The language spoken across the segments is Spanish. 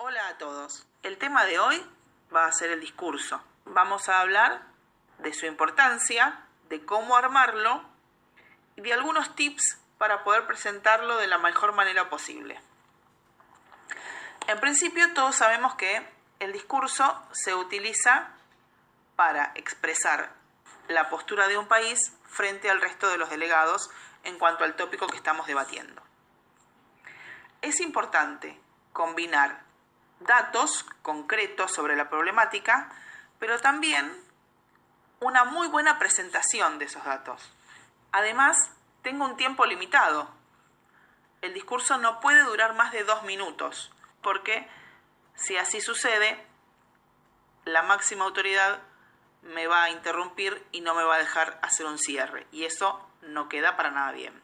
Hola a todos. El tema de hoy va a ser el discurso. Vamos a hablar de su importancia, de cómo armarlo y de algunos tips para poder presentarlo de la mejor manera posible. En principio, todos sabemos que el discurso se utiliza para expresar la postura de un país frente al resto de los delegados en cuanto al tópico que estamos debatiendo. Es importante combinar datos concretos sobre la problemática, pero también una muy buena presentación de esos datos. Además, tengo un tiempo limitado. El discurso no puede durar más de 2 minutos, porque si así sucede, la máxima autoridad me va a interrumpir y no me va a dejar hacer un cierre, y eso no queda para nada bien.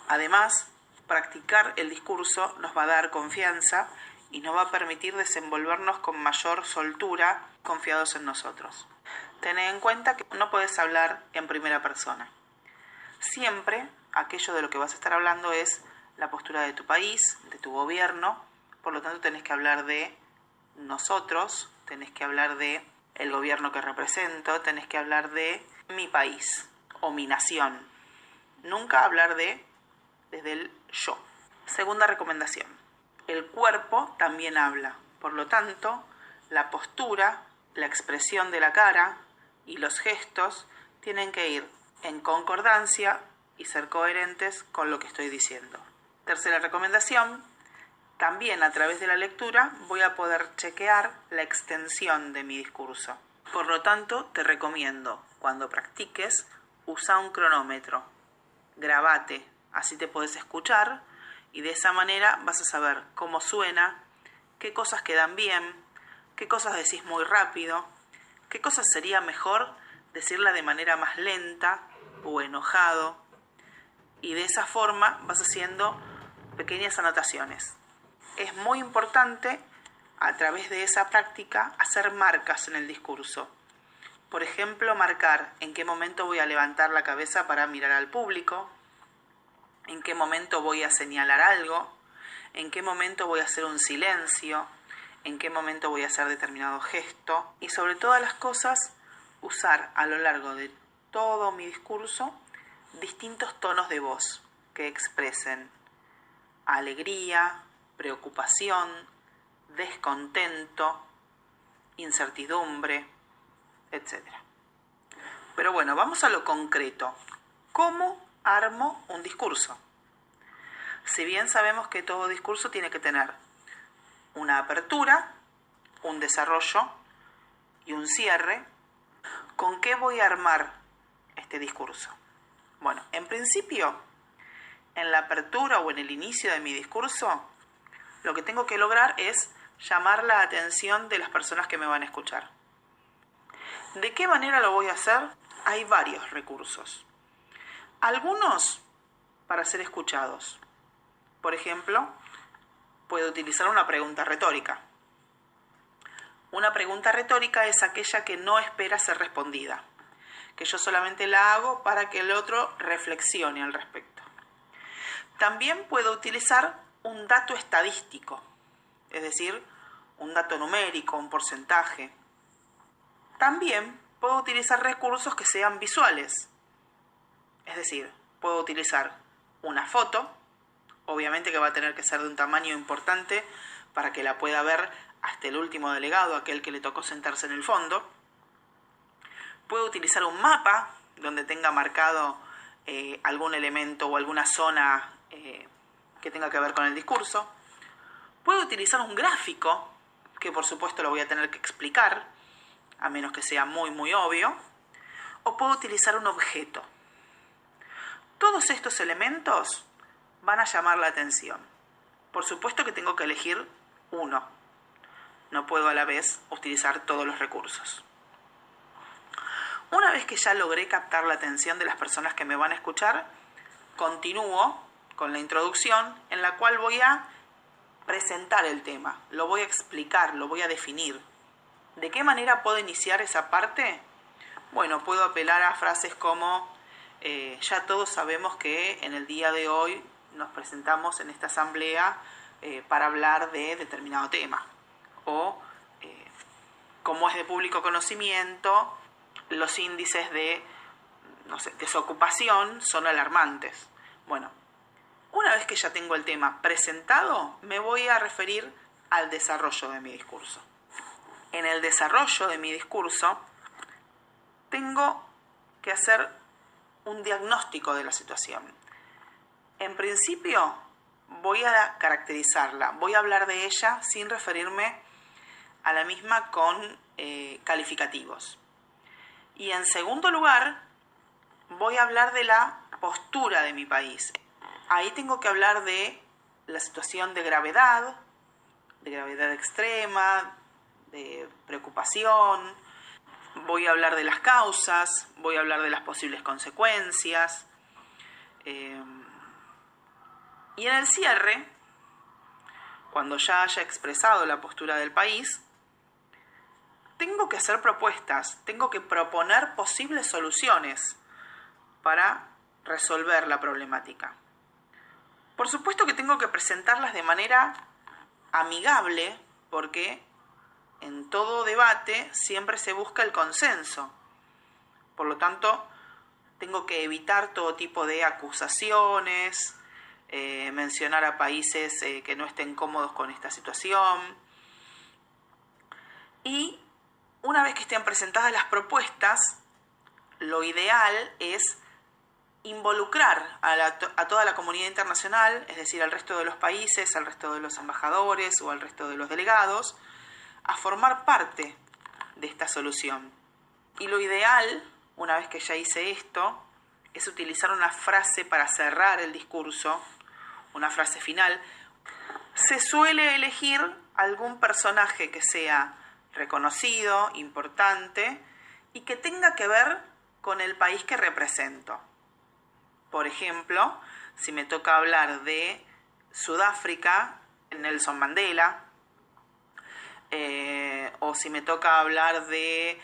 Además, practicar el discurso nos va a dar confianza y nos va a permitir desenvolvernos con mayor soltura, confiados en nosotros. Tened en cuenta que no puedes hablar en primera persona. Siempre aquello de lo que vas a estar hablando es la postura de tu país, de tu gobierno, por lo tanto tenés que hablar de nosotros, tenés que hablar de el gobierno que represento, tenés que hablar de mi país o mi nación. Nunca hablar desde el yo. Segunda recomendación. El cuerpo también habla. Por lo tanto, la postura, la expresión de la cara y los gestos tienen que ir en concordancia y ser coherentes con lo que estoy diciendo. Tercera recomendación. También a través de la lectura voy a poder chequear la extensión de mi discurso. Por lo tanto, te recomiendo, cuando practiques, usa un cronómetro. Grabate, así te podés escuchar y de esa manera vas a saber cómo suena, qué cosas quedan bien, qué cosas decís muy rápido, qué cosas sería mejor decirla de manera más lenta o enojado. Y de esa forma vas haciendo pequeñas anotaciones. Es muy importante, a través de esa práctica, hacer marcas en el discurso. Por ejemplo, marcar en qué momento voy a levantar la cabeza para mirar al público, en qué momento voy a señalar algo, en qué momento voy a hacer un silencio, en qué momento voy a hacer determinado gesto. Y sobre todas las cosas, usar a lo largo de todo mi discurso distintos tonos de voz que expresen alegría, preocupación, descontento, incertidumbre, etc. Pero bueno, vamos a lo concreto. ¿Cómo armo un discurso? Si bien sabemos que todo discurso tiene que tener una apertura, un desarrollo y un cierre, ¿con qué voy a armar este discurso? Bueno, en principio, en la apertura o en el inicio de mi discurso, lo que tengo que lograr es llamar la atención de las personas que me van a escuchar. ¿De qué manera lo voy a hacer? Hay varios recursos. Algunos para ser escuchados. Por ejemplo, puedo utilizar una pregunta retórica. Una pregunta retórica es aquella que no espera ser respondida, que yo solamente la hago para que el otro reflexione al respecto. También puedo utilizar un dato estadístico, es decir, un dato numérico, un porcentaje. También puedo utilizar recursos que sean visuales, es decir, puedo utilizar una foto, obviamente que va a tener que ser de un tamaño importante para que la pueda ver hasta el último delegado, aquel que le tocó sentarse en el fondo. Puedo utilizar un mapa donde tenga marcado algún elemento o alguna zona que tenga que ver con el discurso. Puedo utilizar un gráfico, que por supuesto lo voy a tener que explicar, a menos que sea muy muy obvio. O puedo utilizar un objeto. Todos estos elementos van a llamar la atención. Por supuesto que tengo que elegir uno. No puedo a la vez utilizar todos los recursos. Una vez que ya logré captar la atención de las personas que me van a escuchar, continúo con la introducción en la cual voy a presentar el tema, lo voy a explicar, lo voy a definir. ¿De qué manera puedo iniciar esa parte? Bueno, puedo apelar a frases como ya todos sabemos que en el día de hoy nos presentamos en esta asamblea para hablar de determinado tema. O, como es de público conocimiento, los índices de, no sé, desocupación son alarmantes. Bueno, una vez que ya tengo el tema presentado, me voy a referir al desarrollo de mi discurso. En el desarrollo de mi discurso, tengo que hacer un diagnóstico de la situación. En principio, voy a caracterizarla, voy a hablar de ella sin referirme a la misma con calificativos. Y en segundo lugar, voy a hablar de la postura de mi país. Ahí tengo que hablar de la situación de gravedad extrema, de preocupación. Voy a hablar de las causas, voy a hablar de las posibles consecuencias. Y en el cierre, cuando ya haya expresado la postura del país, tengo que hacer propuestas, tengo que proponer posibles soluciones para resolver la problemática. Por supuesto que tengo que presentarlas de manera amigable, porque en todo debate siempre se busca el consenso. Por lo tanto, tengo que evitar todo tipo de acusaciones, mencionar a países que no estén cómodos con esta situación. Y una vez que estén presentadas las propuestas, lo ideal es involucrar a toda la comunidad internacional, es decir, al resto de los países, al resto de los embajadores o al resto de los delegados, a formar parte de esta solución. Y lo ideal, una vez que ya hice esto, es utilizar una frase para cerrar el discurso, una frase final. Se suele elegir algún personaje que sea reconocido, importante y que tenga que ver con el país que represento. Por ejemplo, si me toca hablar de Sudáfrica, Nelson Mandela, o si me toca hablar de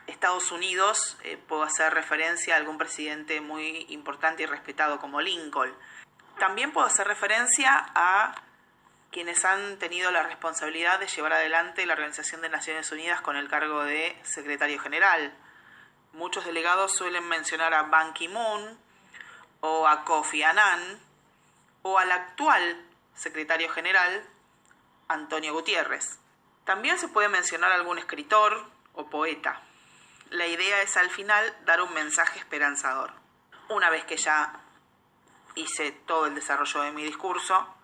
Estados Unidos, puedo hacer referencia a algún presidente muy importante y respetado como Lincoln. También puedo hacer referencia a quienes han tenido la responsabilidad de llevar adelante la Organización de Naciones Unidas con el cargo de secretario general. Muchos delegados suelen mencionar a Ban Ki-moon o a Kofi Annan o al actual secretario general, Antonio Gutiérrez. También se puede mencionar a algún escritor o poeta. La idea es al final dar un mensaje esperanzador. Una vez que ya hice todo el desarrollo de mi discurso,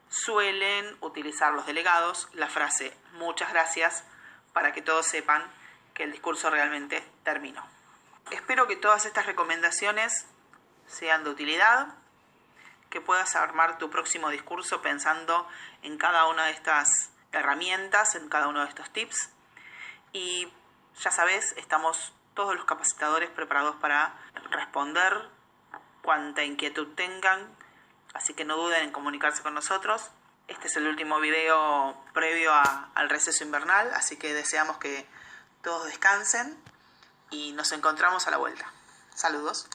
suelen utilizar los delegados la frase "muchas gracias" para que todos sepan que el discurso realmente terminó. Espero que todas estas recomendaciones sean de utilidad, que puedas armar tu próximo discurso pensando en cada una de estas herramientas, en cada uno de estos tips. Y ya sabes, estamos todos los capacitadores preparados para responder cuanta inquietud tengan, así que no duden en comunicarse con nosotros. Este es el último video previo al receso invernal, así que deseamos que todos descansen y nos encontramos a la vuelta. Saludos.